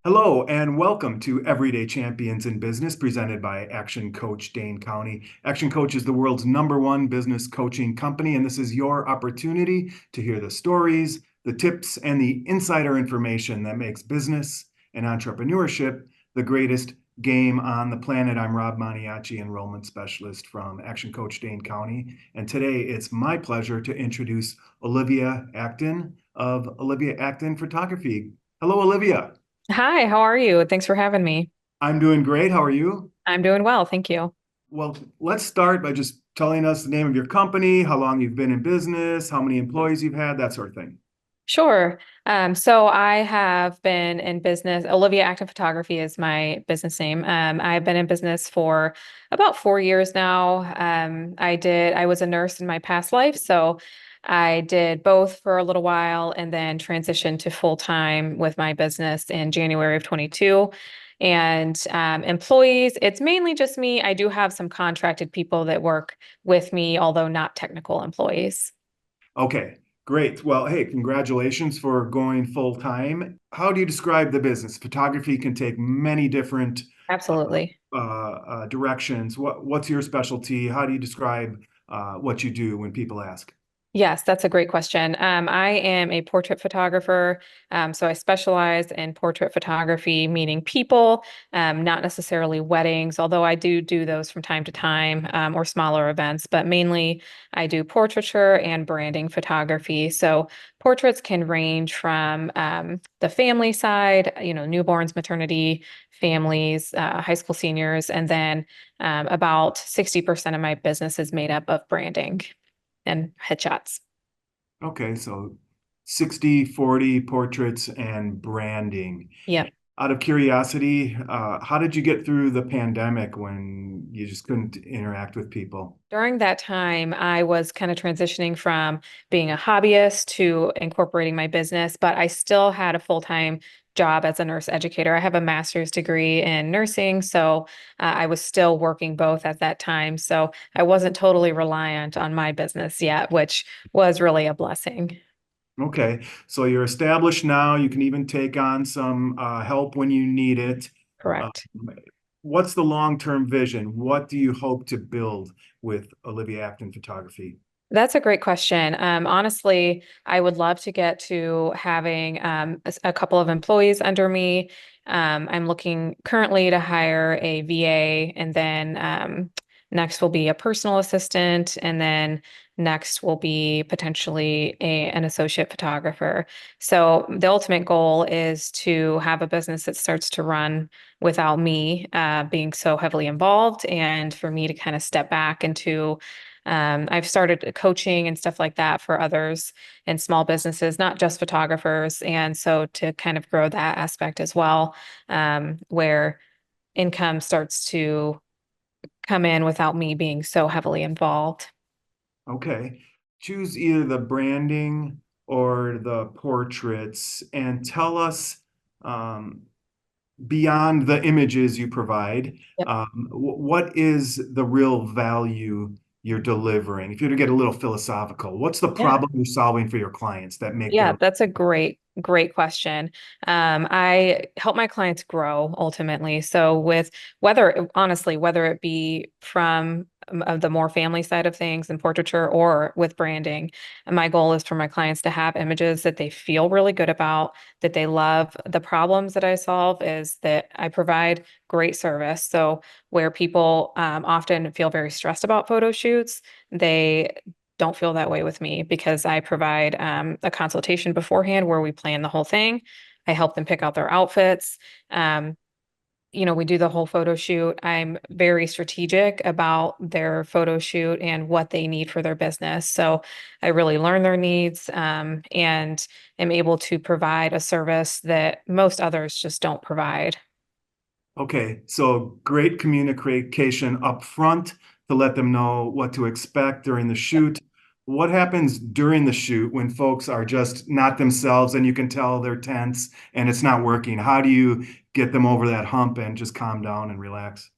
Hello and welcome to Everyday Champions in Business, presented by Action Coach Dane County. Action Coach is the world's #1 business coaching company, and this is your opportunity to hear the stories, the tips, and the insider information that makes business and entrepreneurship the greatest game on the planet. I'm Rob Maniaci, Enrollment Specialist from Action Coach Dane County, and today it's my pleasure to introduce Olivia Acton of Olivia Acton Photography. Hello, Olivia. Hi, how are you? Thanks for having me. I'm doing great. How are you? I'm doing well, thank you. Well, let's start by just telling us the name of your company, how long you've been in business, how many employees you've had, that sort of thing. Sure. So I have been in business. Olivia Acton Photography is my business name. I've been in business for about 4 years now. I was a nurse in my past life, so I did both for a little while and then transitioned to full time with my business in January of 22. And employees, it's mainly just me. I do have some contracted people that work with me, although not technical employees. Okay, great. Well, hey, congratulations for going full time. How do you describe the business? Photography can take many different Absolutely. directions. What's your specialty? How do you describe what you do when people ask? Yes, that's a great question. I am a portrait photographer. So I specialize in portrait photography, meaning people, not necessarily weddings, although I do those from time to time, or smaller events, but mainly I do portraiture and branding photography. So portraits can range from the family side, newborns, maternity, families, high school seniors, and then about 60% of my business is made up of branding and headshots. Okay, so 60/40 portraits and branding. Yep. Out of curiosity, how did you get through the pandemic when you just couldn't interact with people? During that time, I was kind of transitioning from being a hobbyist to incorporating my business, but I still had a full-time job as a nurse educator. I have a master's degree in nursing, so I was still working both at that time. So I wasn't totally reliant on my business yet, which was really a blessing. Okay, so you're established now. You can even take on some help when you need it. Um, Correct. what's the long-term vision? What do you hope to build with Olivia Acton Photography? That's a great question. Honestly, I would love to get to having a couple of employees under me. I'm looking currently to hire a VA, and then next will be a personal assistant, and then next will be potentially an associate photographer. So the ultimate goal is to have a business that starts to run without me being so heavily involved, and for me to kind of step back into I've started coaching and stuff like that for others in small businesses, not just photographers. And so to kind of grow that aspect as well, where income starts to come in without me being so heavily involved. Okay, choose either the branding or the portraits and tell us um, beyond the images you provide, Yep. what is the real value you're delivering? If you were to get a little philosophical, what's the Yeah. problem you're solving for your clients that make Yeah, their that's a great question. I help my clients grow ultimately. So with honestly, whether it be from the more family side of things and portraiture or with branding, my goal is for my clients to have images that they feel really good about, that they love. The problems that I solve is that I provide great service. So where people often feel very stressed about photo shoots, they don't feel that way with me because I provide a consultation beforehand where we plan the whole thing. I help them pick out their outfits. Um, we do the whole photo shoot. I'm very strategic about their photo shoot and what they need for their business. So I really learn their needs and am able to provide a service that most others just don't provide. Okay, so great communication up front to let them know what to expect during the shoot. What happens during the shoot when folks are just not themselves and you can tell they're tense and it's not working? How do you get them over that hump and just calm down and relax?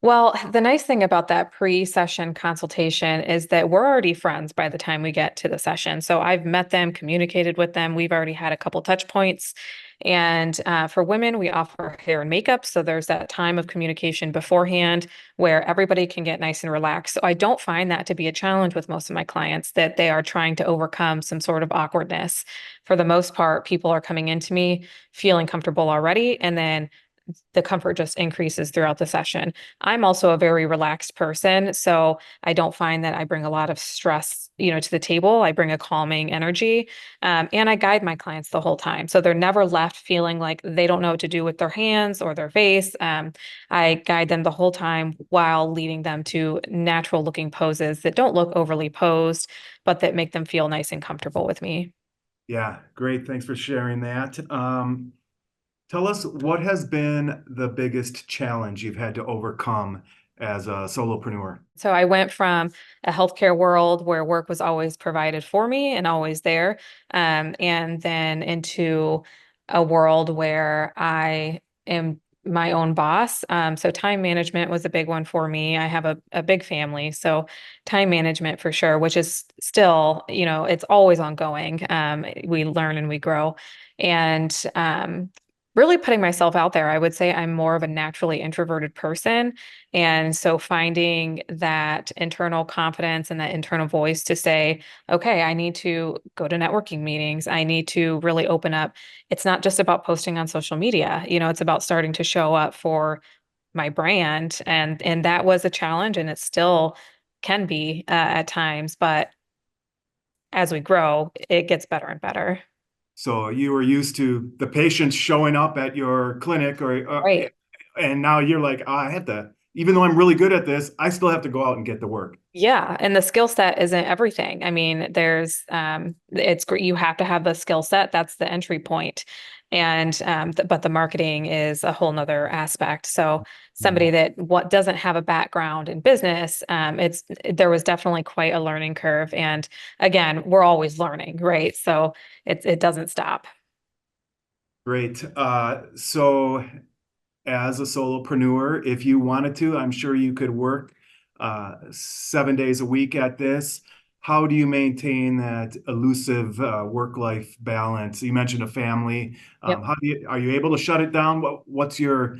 Well, the nice thing about that pre-session consultation is that we're already friends by the time we get to the session. So I've met them, communicated with them. We've already had a couple touch points. And for women, we offer hair and makeup. So there's that time of communication beforehand where everybody can get nice and relaxed. So I don't find that to be a challenge with most of my clients, that they are trying to overcome some sort of awkwardness. For the most part, people are coming into me feeling comfortable already. And then the comfort just increases throughout the session. I'm also a very relaxed person, so I don't find that I bring a lot of stress, to the table. I bring a calming energy, and I guide my clients the whole time, so they're never left feeling like they don't know what to do with their hands or their face. I guide them the whole time while leading them to natural looking poses that don't look overly posed, but that make them feel nice and comfortable with me. Yeah, great. Thanks for sharing that. Tell us what has been the biggest challenge you've had to overcome as a solopreneur? So I went from a healthcare world where work was always provided for me and always there, and then into a world where I am my own boss. So time management was a big one for me. I have a big family, so time management for sure, which is still, it's always ongoing. We learn and we grow. And really putting myself out there, I would say I'm more of a naturally introverted person. And so finding that internal confidence and that internal voice to say, okay, I need to go to networking meetings. I need to really open up. It's not just about posting on social media, it's about starting to show up for my brand. And that was a challenge and it still can be at times, but as we grow, it gets better and better. So you were used to the patients showing up at your clinic Right. and now you're like, "Ah, I have to, even though I'm really good at this, I still have to go out and get the work." Yeah, and the skill set isn't everything. I mean, there's it's great. You have to have the skill set. That's the entry point. And but the marketing is a whole nother aspect. So somebody Mhm. that what doesn't have a background in business, there was definitely quite a learning curve. And again, we're always learning, right? So it doesn't stop. Great. So as a solopreneur, if you wanted to, I'm sure you could work 7 days a week at this. How do you maintain that elusive work-life balance? You mentioned a family. Yep. Are you able to shut it down? What's your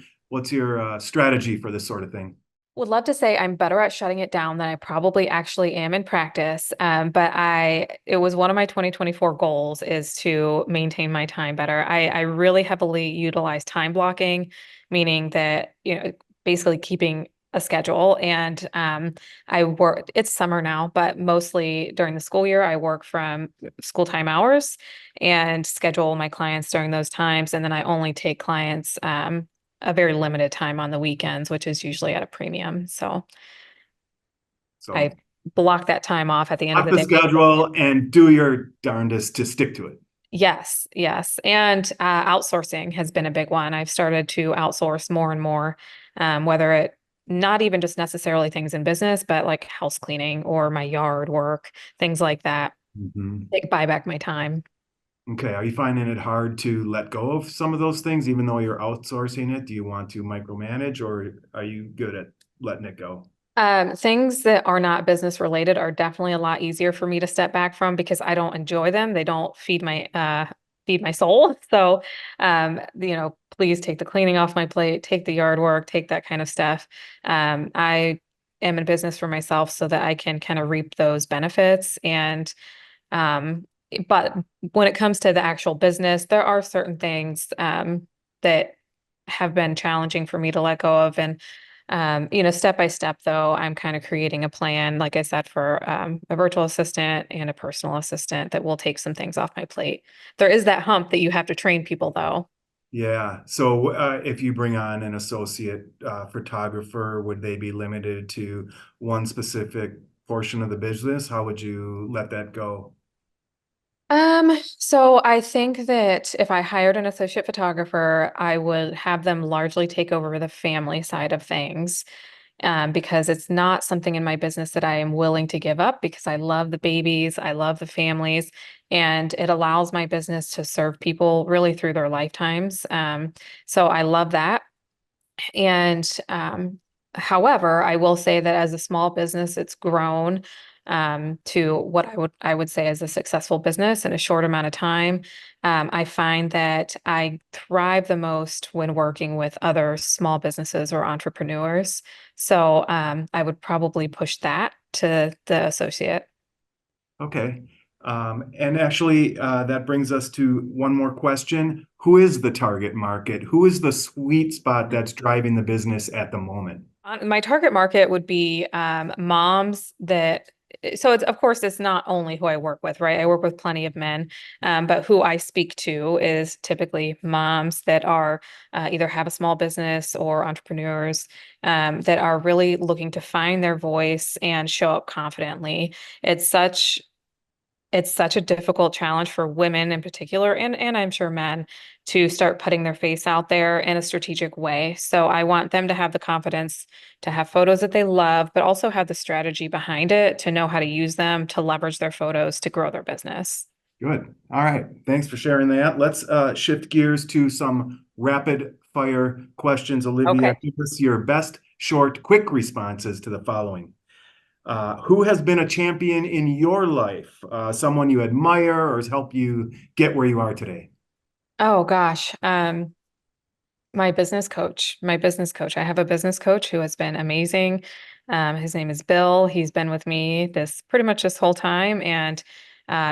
strategy for this sort of thing? Would love to say I'm better at shutting it down than I probably actually am in practice. But it was one of my 2024 goals is to maintain my time better. I really heavily utilize time blocking, meaning that, basically keeping a schedule. And I work, it's summer now, but mostly during the school year, I work from school time hours and schedule my clients during those times. And then I only take clients a very limited time on the weekends, which is usually at a premium. So I So block that time off at the end of lock the the day. schedule and do your darndest to stick to it. Yes, yes. And outsourcing has been a big one. I've started to outsource more and more, whether it not even just necessarily things in business, but like house cleaning or my yard work, things like that. Mhm. Buy back my time. Okay, are you finding it hard to let go of some of those things, even though you're outsourcing it? Do you want to micromanage, or are you good at letting it go? Things that are not business related are definitely a lot easier for me to step back from because I don't enjoy them. They don't feed my soul. So, please take the cleaning off my plate, take the yard work, take that kind of stuff. I am in business for myself so that I can kind of reap those benefits. And um, but when it comes to the actual business, there are certain things that have been challenging for me to let go of. And step by step, though, I'm kind of creating a plan, like I said, for a virtual assistant and a personal assistant that will take some things off my plate. There is that hump that you have to train people, though. Yeah. So if you bring on an associate photographer, would they be limited to one specific portion of the business? How would you let that go? So I think that if I hired an associate photographer, I would have them largely take over the family side of things. Because it's not something in my business that I am willing to give up because I love the babies, I love the families, and it allows my business to serve people really through their lifetimes. So I love that. And However, I will say that as a small business, it's grown to what I would say is a successful business in a short amount of time. I find that I thrive the most when working with other small businesses or entrepreneurs. So I would probably push that to the associate. Okay. And actually, that brings us to one more question. Who is the target market? Who is the sweet spot that's driving the business at the moment? My target market would be moms that, so it's, of course, it's not only who I work with, right? I work with plenty of men, but who I speak to is typically moms that are either have a small business or entrepreneurs that are really looking to find their voice and show up confidently. It's such it's such a difficult challenge for women in particular, and I'm sure men, to start putting their face out there in a strategic way. So I want them to have the confidence to have photos that they love, but also have the strategy behind it to know how to use them to leverage their photos to grow their business. Good. All right. Thanks for sharing that. Let's shift gears to some rapid fire questions. Olivia, Okay. give us your best short, quick responses to the following. Who has been a champion in your life? Someone you admire or has helped you get where you are today? Oh gosh. My business coach. My business coach. I have a business coach who has been amazing. His name is Bill. He's been with me this pretty much this whole time, and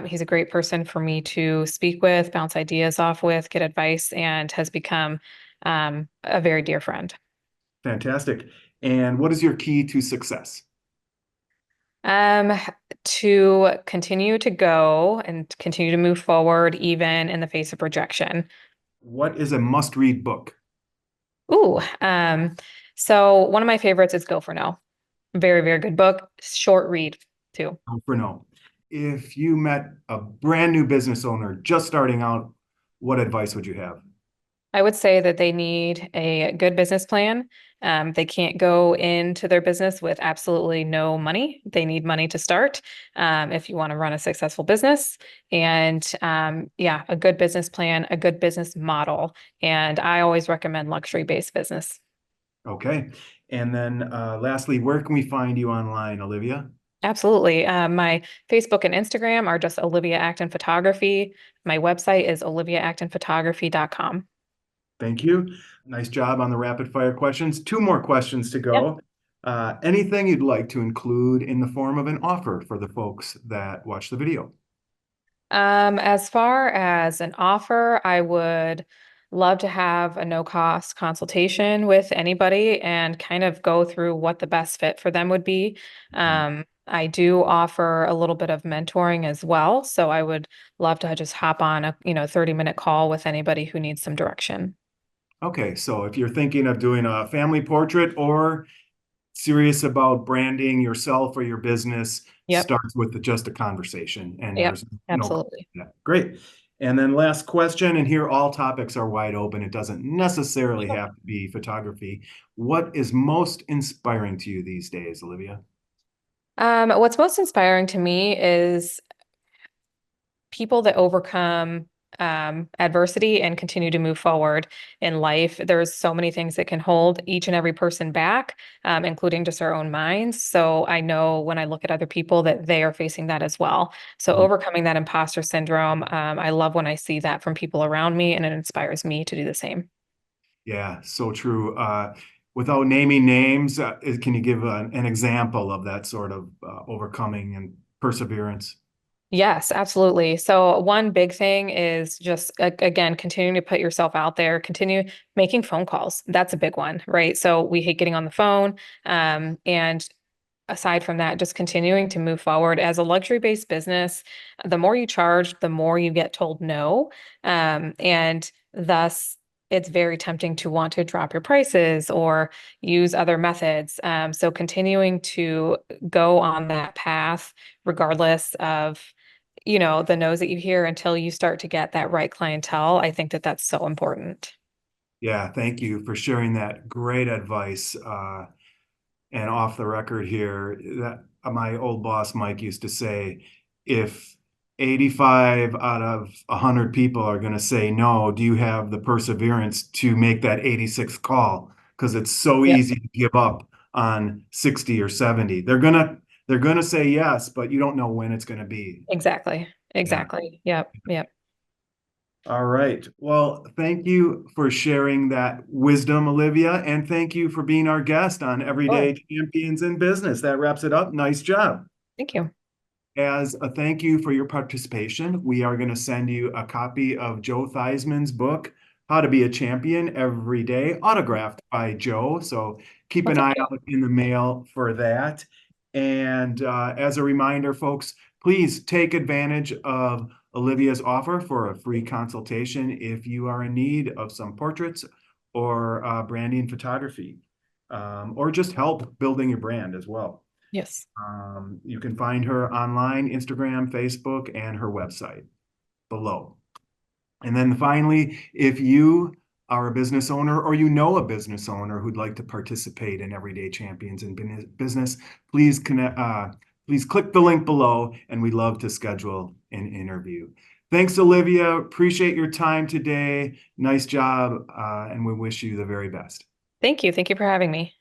he's a great person for me to speak with, bounce ideas off with, get advice, and has become a very dear friend. Fantastic. And what is your key to success? Um, to continue to go and continue to move forward, even in the face of rejection. What is a must-read book? Ooh, so one of my favorites is Go for No. Very, very good book. Short read too. For no. If you met a brand new business owner just starting out, what advice would you have? I would say that they need a good business plan. They can't go into their business with absolutely no money. They need money to start if you want to run a successful business. And yeah, a good business plan, a good business model. And I always recommend luxury-based business. Okay. And then lastly, where can we find you online, Olivia? Absolutely. My Facebook and Instagram are just Olivia Acton Photography. My website is oliviaactonphotography.com. Thank you. Nice job on the rapid fire questions. Two more questions to Yeah. go. Anything you'd like to include in the form of an offer for the folks that watch the video? As far as an offer, I would love to have a no-cost consultation with anybody and kind of go through what the best fit for them would be. I do offer a little bit of mentoring as well, so I would love to just hop on a 30-minute call with anybody who needs some direction. Okay, so if you're thinking of doing a family portrait or serious about branding yourself or your business, Yep. starts with just a conversation and Yep. there's no cost Absolutely. to that. Great. And then last question, and here all topics are wide open. It doesn't necessarily have to be photography. What is most inspiring to you these days, Olivia? What's most inspiring to me is people that overcome adversity and continue to move forward in life. There's so many things that can hold each and every person back, including just our own minds. So I know when I look at other people that they are facing that as well. So Mhm. overcoming that imposter syndrome, I love when I see that from people around me, and it inspires me to do the same. Yeah, so true. Without naming names, can you give an example of that sort of overcoming and perseverance? Yes, absolutely. So one big thing is just again continuing to put yourself out there, continue making phone calls. That's a big one, right? So we hate getting on the phone. And aside from that, just continuing to move forward as a luxury-based business, the more you charge, the more you get told no. And thus it's very tempting to want to drop your prices or use other methods. So continuing to go on that path, regardless of the no's that you hear until you start to get that right clientele. I think that that's so important. Yeah, thank you for sharing that great advice. And off the record here, that my old boss Mike used to say, if 85 out of 100 people are going to say no, do you have the perseverance to make that 86th call? Because it's so Yep. easy to give up on 60 or 70. They're gonna say yes, but you don't know when it's gonna be. Exactly. Exactly. Yep. Yep. All right. Well, thank you for sharing that wisdom, Olivia, and thank you for being our guest on Sure. Everyday Champions in Business. That wraps it up. Nice job. Thank you. As a thank you for your participation, we are going to send you a copy of Joe Theismann's book, How to Be a Champion Every Day, autographed by Joe. So keep Well, an thank eye you. out in the mail for that. And as a reminder, folks, please take advantage of Olivia's offer for a free consultation if you are in need of some portraits or branding photography, or just help building your brand as well. Yes. You can find her online, Instagram, Facebook, and her website below. And then finally, if you are a business owner or you know a business owner who'd like to participate in Everyday Champions in Business, please please click the link below, and we'd love to schedule an interview. Thanks, Olivia. Appreciate your time today. Nice job, and we wish you the very best. Thank you. Thank you for having me.